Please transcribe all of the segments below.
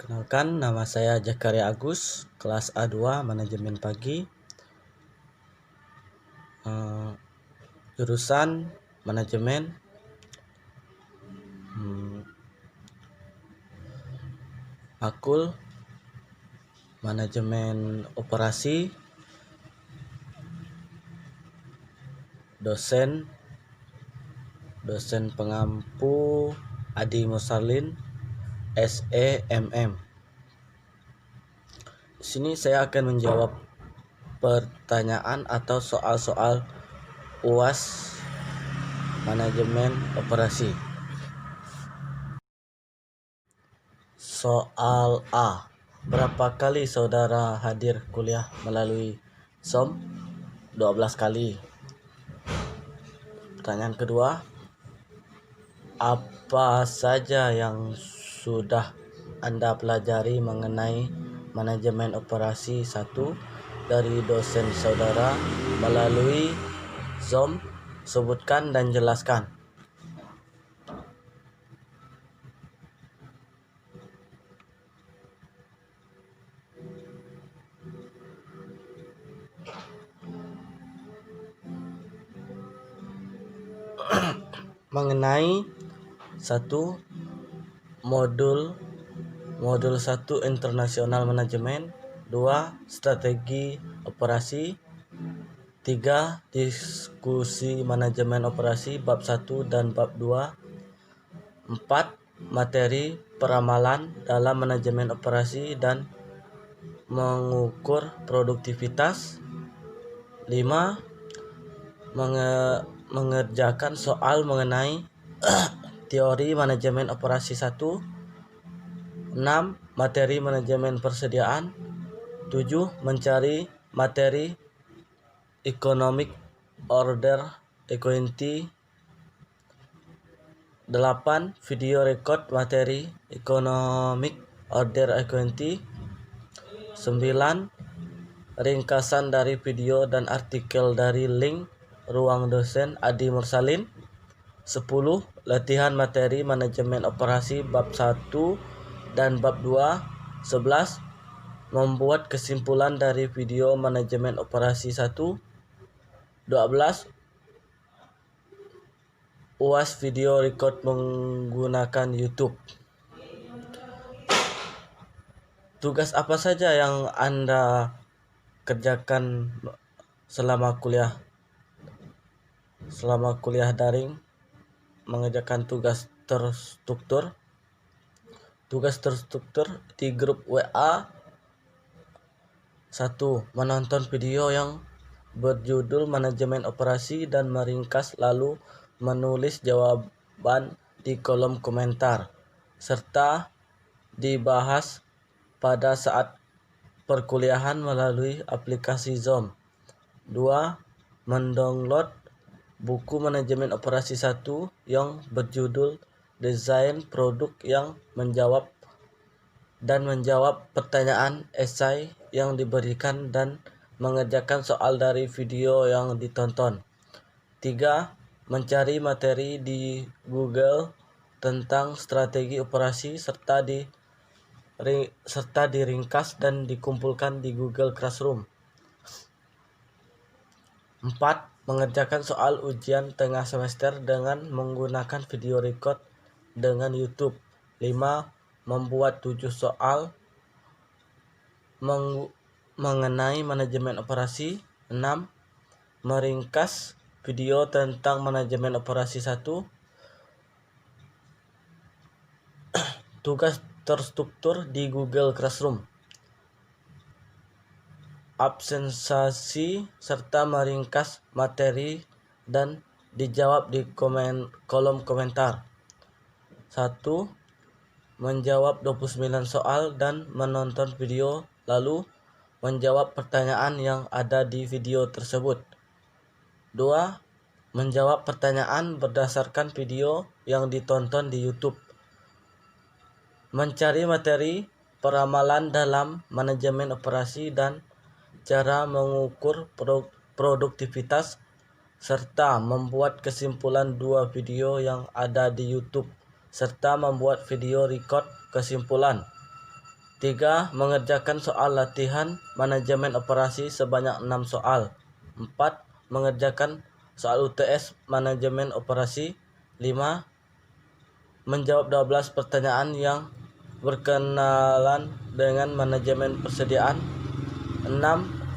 Perkenalkan, nama saya Jakaria Agus, kelas A2 Manajemen Pagi, jurusan Manajemen, Akul, Manajemen Operasi, dosen pengampu Adi Musalin, SEMM. Di sini saya akan menjawab pertanyaan atau soal-soal UAS Manajemen Operasi. Soal A. Berapa kali saudara hadir kuliah melalui Zoom? 12 kali. Pertanyaan kedua. Apa saja yang sudah Anda pelajari mengenai manajemen operasi 1 dari dosen saudara melalui Zoom? Sebutkan dan jelaskan. Mengenai 1. Modul 1 Internasional Manajemen, 2. Strategi Operasi, 3. Diskusi Manajemen Operasi bab 1 dan bab 2, 4. Materi peramalan dalam manajemen operasi dan mengukur produktivitas, 5. Mengerjakan soal mengenai teori manajemen operasi 1, 6. Materi manajemen persediaan, 7. Mencari materi economic order accounting, 8. Video record materi economic order accounting, 9. Ringkasan dari video dan artikel dari link ruang dosen Adi Mursalin, 10. Latihan materi manajemen operasi bab 1 dan bab 2, 11. Membuat kesimpulan dari video manajemen operasi 1, 12. UAS video record menggunakan YouTube. Tugas apa saja yang Anda kerjakan selama kuliah daring? Mengerjakan tugas terstruktur di grup WA. 1. Menonton video yang berjudul manajemen operasi dan meringkas, lalu menulis jawaban di kolom komentar serta dibahas pada saat perkuliahan melalui aplikasi Zoom. 2. Mendownload buku manajemen operasi 1 yang berjudul Desain Produk yang menjawab pertanyaan esai yang diberikan dan mengerjakan soal dari video yang ditonton. 3. Mencari materi di Google tentang strategi operasi serta diringkas dan dikumpulkan di Google Classroom. 4. Mengerjakan soal ujian tengah semester dengan menggunakan video record dengan YouTube. 5. Membuat 7 soal mengenai manajemen operasi. 6. Meringkas video tentang manajemen operasi 1. Tugas terstruktur di Google Classroom. Absensi serta meringkas materi dan dijawab di kolom komentar. 1. Menjawab 29 soal dan menonton video, lalu menjawab pertanyaan yang ada di video tersebut. 2. Menjawab pertanyaan berdasarkan video yang ditonton di YouTube. Mencari materi peramalan dalam manajemen operasi dan cara mengukur produktivitas, serta membuat kesimpulan 2 video yang ada di YouTube, serta membuat video record kesimpulan. 3. Mengerjakan soal latihan manajemen operasi sebanyak 6 soal. 4. Mengerjakan soal UTS manajemen operasi. 5. Menjawab 12 pertanyaan yang berkenalan dengan manajemen persediaan. 6.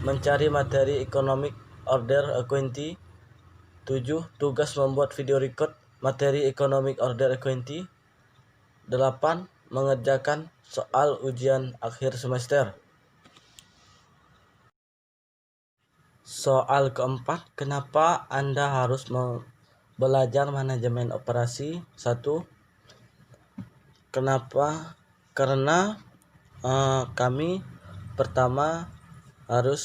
Mencari materi economic order accounting. 7. Tugas membuat video record materi economic order accounting. 8. Mengerjakan soal ujian akhir semester. Soal keempat, kenapa Anda harus belajar manajemen operasi? 1. Kenapa? Karena kami pertama harus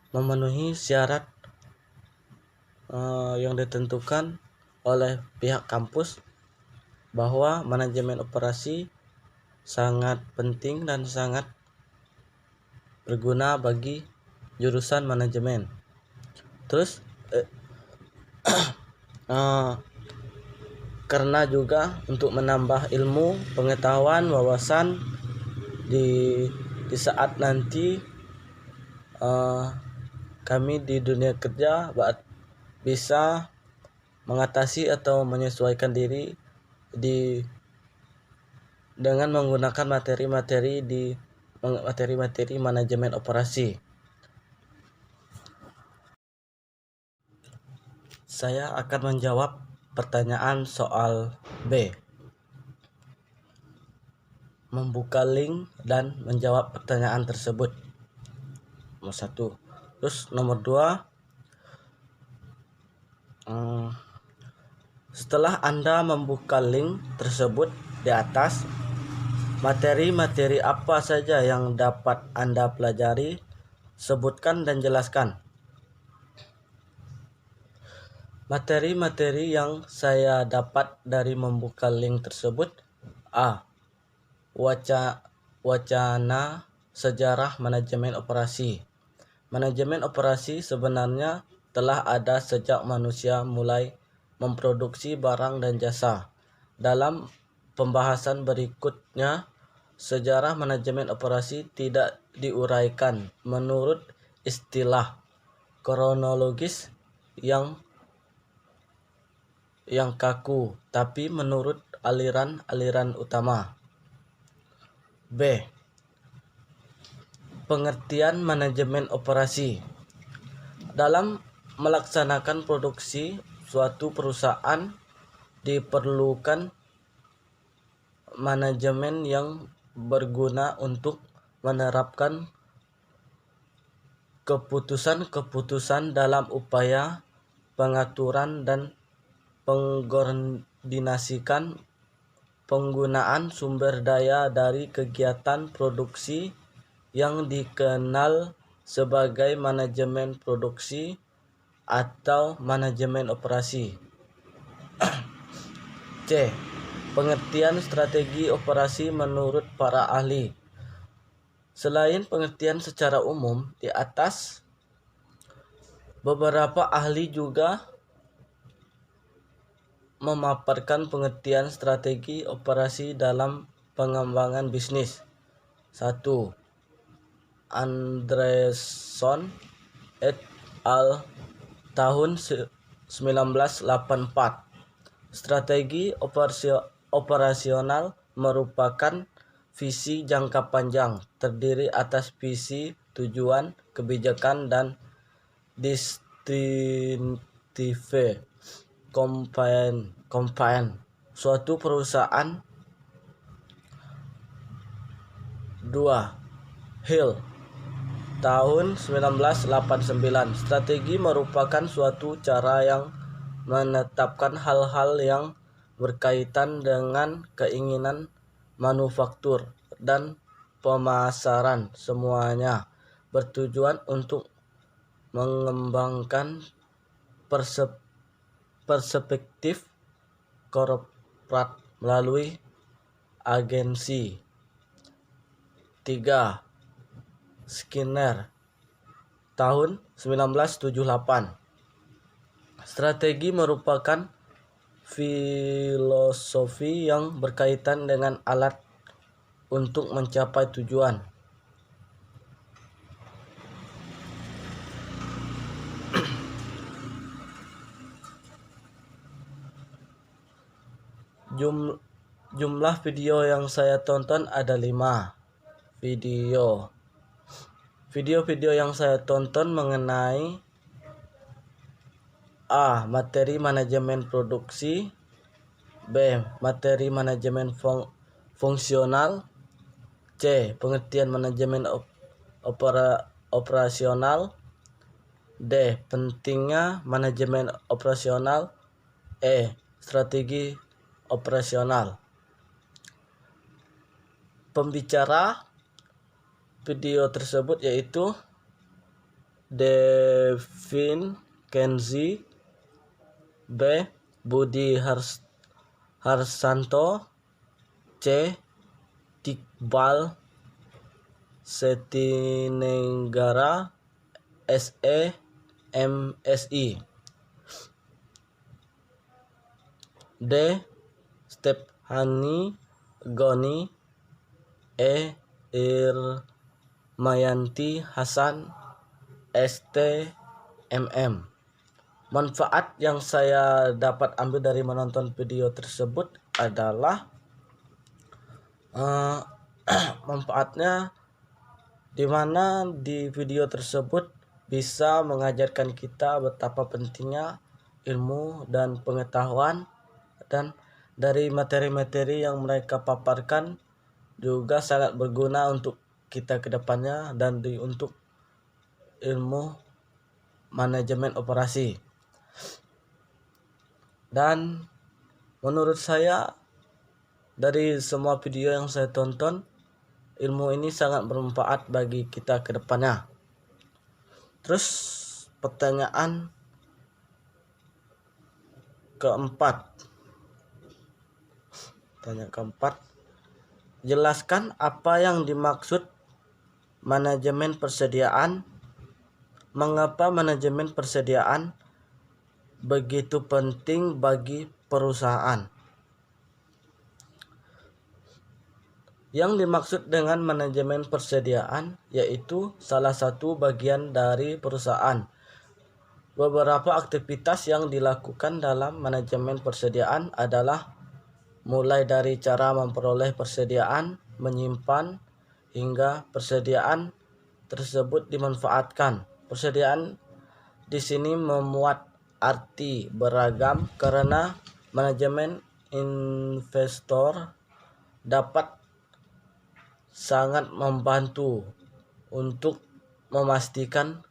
memenuhi syarat yang ditentukan oleh pihak kampus bahwa manajemen operasi sangat penting dan sangat berguna bagi jurusan manajemen. Terus karena juga untuk menambah ilmu, pengetahuan, wawasan di saat nanti kami di dunia kerja bisa mengatasi atau menyesuaikan diri dengan menggunakan materi-materi manajemen operasi. Saya akan menjawab pertanyaan soal B. Membuka link dan menjawab pertanyaan tersebut. Nomor 1. Terus nomor 2. Setelah Anda membuka link tersebut di atas, materi-materi apa saja yang dapat Anda pelajari, sebutkan dan jelaskan. Materi-materi yang saya dapat dari membuka link tersebut: A. Wacana sejarah manajemen operasi. Manajemen operasi sebenarnya telah ada sejak manusia mulai memproduksi barang dan jasa. Dalam pembahasan berikutnya, sejarah manajemen operasi tidak diuraikan menurut istilah kronologis yang kaku, tapi menurut aliran-aliran utama. B. Pengertian manajemen operasi. Dalam melaksanakan produksi suatu perusahaan diperlukan manajemen yang berguna untuk menerapkan keputusan-keputusan dalam upaya pengaturan dan pengkoordinasikan penggunaan sumber daya dari kegiatan produksi yang dikenal sebagai manajemen produksi atau manajemen operasi. C. Pengertian strategi operasi menurut para ahli. Selain pengertian secara umum di atas, beberapa ahli juga memaparkan pengertian strategi operasi dalam pengembangan bisnis. 1. Andreson et al. Tahun 1984. Strategi operasional merupakan visi jangka panjang terdiri atas visi, tujuan, kebijakan, dan distinctive campaign suatu perusahaan. 2. Hill tahun 1989. Strategi merupakan suatu cara yang menetapkan hal-hal yang berkaitan dengan keinginan manufaktur dan pemasaran, semuanya bertujuan untuk mengembangkan perspektif korporat melalui agensi. 3. Skinner tahun 1978. Strategi merupakan filosofi yang berkaitan dengan alat untuk mencapai tujuan. Jumlah video yang saya tonton ada 5 video. Video-video yang saya tonton mengenai A. Materi manajemen produksi, B. Materi manajemen fungsional, C. Pengertian manajemen operasional, D. Pentingnya manajemen operasional, E. Strategi operasional. Pembicara video tersebut yaitu Devin Kenzi, B. Budi Harsanto, C. Iqbal Setinenggara, SE MSI, D. Stephanie Goni, E. Irmayanti Hasan, ST MM. Manfaat yang saya dapat ambil dari menonton video tersebut adalah manfaatnya dimana di video tersebut bisa mengajarkan kita betapa pentingnya ilmu dan pengetahuan, dan dari materi-materi yang mereka paparkan juga sangat berguna untuk kita ke depannya dan untuk ilmu manajemen operasi. Dan menurut saya dari semua video yang saya tonton, ilmu ini sangat bermanfaat bagi kita ke depannya. Terus pertanyaan keempat. Jelaskan apa yang dimaksud manajemen persediaan. Mengapa manajemen persediaan begitu penting bagi perusahaan? Yang dimaksud dengan manajemen persediaan yaitu salah satu bagian dari perusahaan. Beberapa aktivitas yang dilakukan dalam manajemen persediaan adalah mulai dari cara memperoleh persediaan, menyimpan, hingga persediaan tersebut dimanfaatkan. Persediaan di sini memuat arti beragam karena manajemen investor dapat sangat membantu untuk memastikan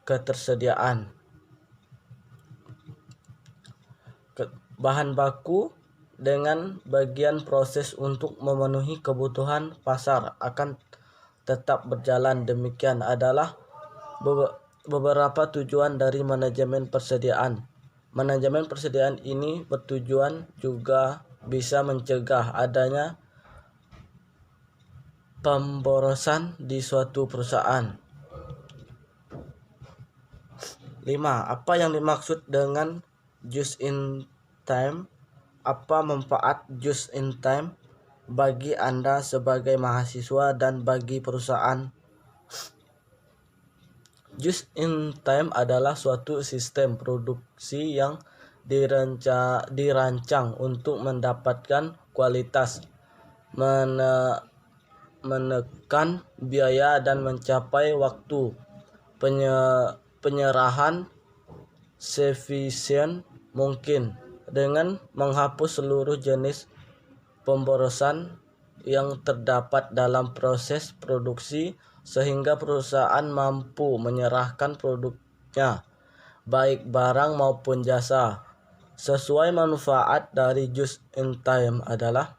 ketersediaan bahan baku dengan bagian proses untuk memenuhi kebutuhan pasar akan tetap berjalan. Demikian adalah beberapa tujuan dari manajemen persediaan. Manajemen persediaan ini bertujuan juga bisa mencegah adanya pemborosan di suatu perusahaan. 5. Apa yang dimaksud dengan just in time? Apa manfaat just in time bagi Anda sebagai mahasiswa dan bagi perusahaan? Just in time adalah suatu sistem produksi yang dirancang untuk mendapatkan kualitas, menekan biaya dan mencapai waktu penyerahan seefisien mungkin dengan menghapus seluruh jenis pemborosan yang terdapat dalam proses produksi sehingga perusahaan mampu menyerahkan produknya, baik barang maupun jasa, sesuai. Manfaat dari just in time adalah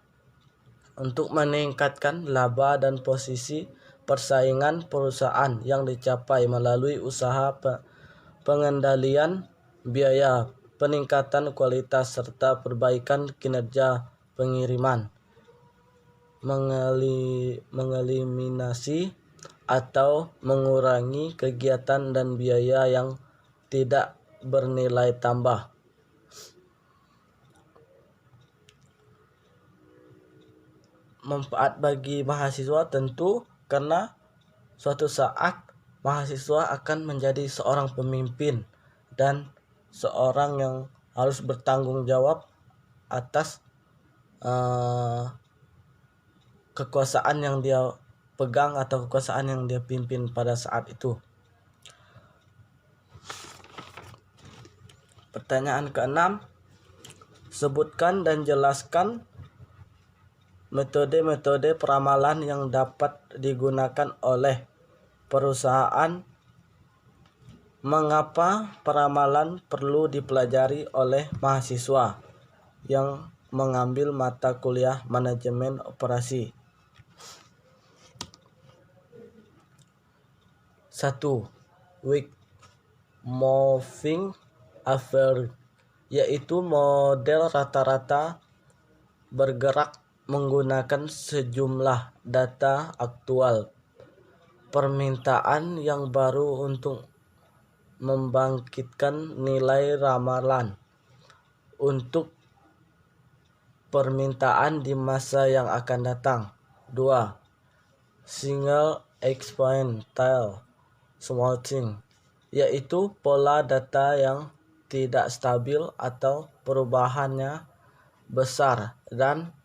untuk meningkatkan laba dan posisi persaingan perusahaan yang dicapai melalui usaha pengendalian biaya, peningkatan kualitas, serta perbaikan kinerja pengiriman, mengeliminasi atau mengurangi kegiatan dan biaya yang tidak bernilai tambah. manfaat bagi mahasiswa tentu karena suatu saat mahasiswa akan menjadi seorang pemimpin dan seorang yang harus bertanggung jawab atas kekuasaan yang dia pegang atau kekuasaan yang dia pimpin pada saat itu. Pertanyaan ke-6, sebutkan dan jelaskan metode-metode peramalan yang dapat digunakan oleh perusahaan. Mengapa peramalan perlu dipelajari oleh mahasiswa yang mengambil mata kuliah manajemen operasi? 1. Week moving average, yaitu model rata-rata bergerak menggunakan sejumlah data aktual permintaan yang baru untuk membangkitkan nilai ramalan untuk permintaan di masa yang akan datang. 2. Single exponential smoothing, yaitu pola data yang tidak stabil atau perubahannya besar dan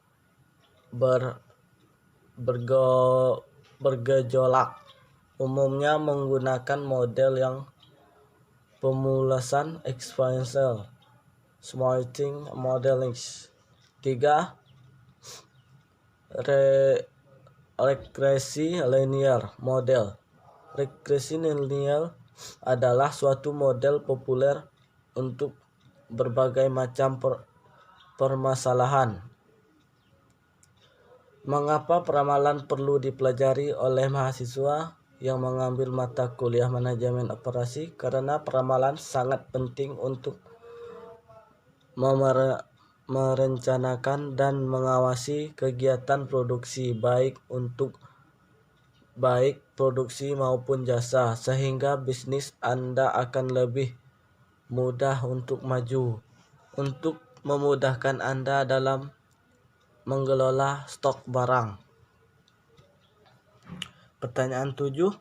bergejolak, umumnya menggunakan model yang pemulasan exponential smoothing modeling. 3. Regresi linear model. Regresi linear adalah suatu model populer untuk berbagai macam permasalahan. Mengapa peramalan perlu dipelajari oleh mahasiswa yang mengambil mata kuliah manajemen operasi? Karena peramalan sangat penting untuk merencanakan dan mengawasi kegiatan produksi, baik produksi maupun jasa, sehingga bisnis Anda akan lebih mudah untuk maju. Untuk memudahkan Anda dalam mengelola stok barang. Pertanyaan 7.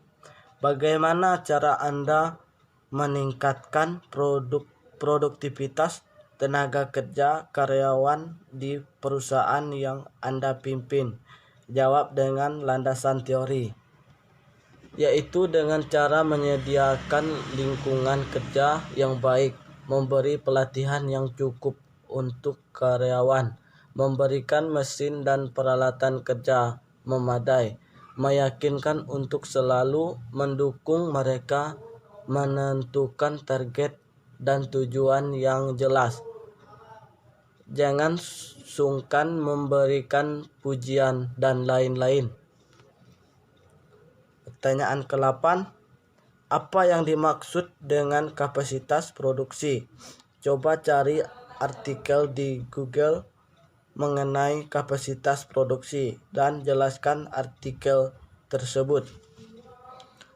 Bagaimana cara Anda meningkatkan produktivitas tenaga kerja karyawan di perusahaan yang Anda pimpin? Jawab dengan landasan teori, yaitu dengan cara menyediakan lingkungan kerja yang baik, memberi pelatihan yang cukup untuk karyawan, memberikan mesin dan peralatan kerja memadai, meyakinkan untuk selalu mendukung mereka, menentukan target dan tujuan yang jelas. Jangan sungkan memberikan pujian dan lain-lain. Pertanyaan ke-8. Apa yang dimaksud dengan kapasitas produksi? Coba cari artikel di Google mengenai kapasitas produksi dan jelaskan artikel tersebut.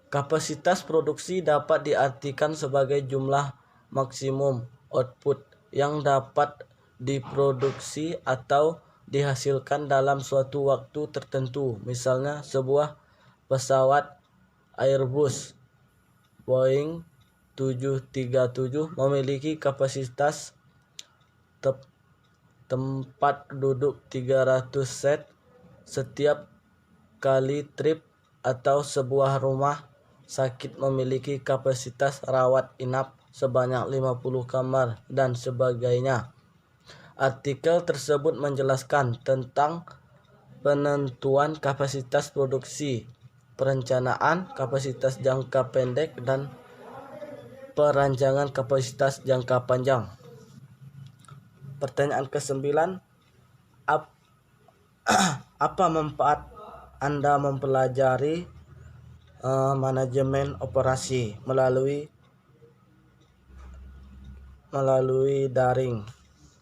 Kapasitas produksi dapat diartikan sebagai jumlah maksimum output yang dapat diproduksi atau dihasilkan dalam suatu waktu tertentu. Misalnya, sebuah pesawat Airbus Boeing 737 memiliki kapasitas tempat duduk 300 set setiap kali trip, atau sebuah rumah sakit memiliki kapasitas rawat inap sebanyak 50 kamar dan sebagainya. Artikel tersebut menjelaskan tentang penentuan kapasitas produksi, perencanaan kapasitas jangka pendek, dan perancangan kapasitas jangka panjang. Pertanyaan ke-9. Apa manfaat Anda mempelajari manajemen operasi melalui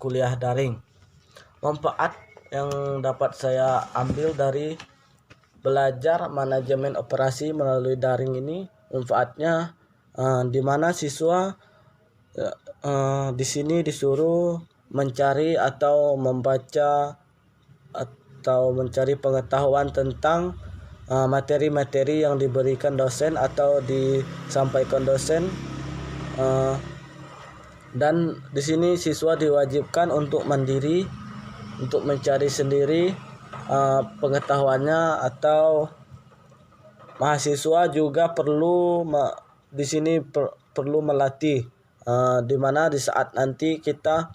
kuliah daring? Manfaat yang dapat saya ambil dari belajar manajemen operasi melalui daring ini, manfaatnya di mana siswa di sini disuruh mencari atau membaca atau mencari pengetahuan tentang materi-materi yang diberikan dosen atau disampaikan dosen. Dan di sini siswa diwajibkan untuk mandiri, untuk mencari sendiri pengetahuannya, atau mahasiswa juga perlu di sini perlu melatih, di mana di saat nanti kita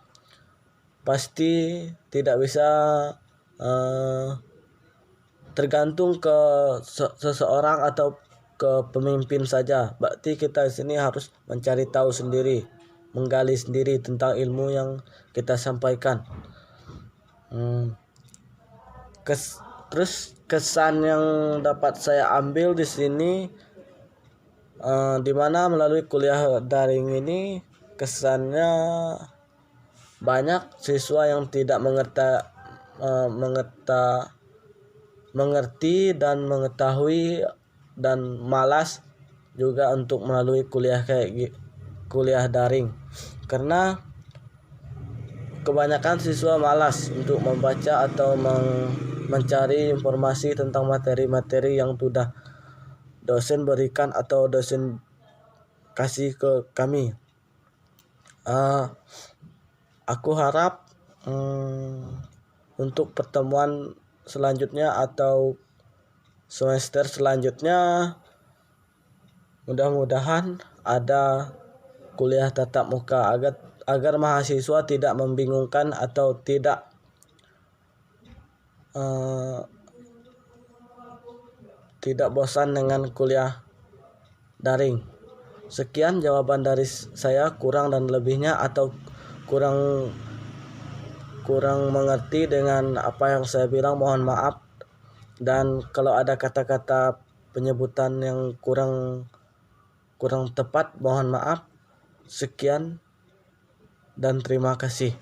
pasti tidak bisa tergantung ke seseorang atau ke pemimpin saja. Berarti kita di sini harus mencari tahu sendiri, menggali sendiri tentang ilmu yang kita sampaikan. Terus kesan yang dapat saya ambil di sini, di mana melalui kuliah daring ini kesannya banyak siswa yang tidak mengerti dan mengetahui dan malas juga untuk melalui kuliah daring, karena kebanyakan siswa malas untuk membaca atau mencari informasi tentang materi-materi yang sudah dosen berikan atau dosen kasih ke kami. Aku harap untuk pertemuan selanjutnya atau semester selanjutnya mudah-mudahan ada kuliah tatap muka agar mahasiswa tidak membingungkan atau tidak bosan dengan kuliah daring. Sekian jawaban dari saya, kurang dan lebihnya atau kurang mengerti dengan apa yang saya bilang mohon maaf, dan kalau ada kata-kata penyebutan yang kurang tepat mohon maaf. Sekian dan terima kasih.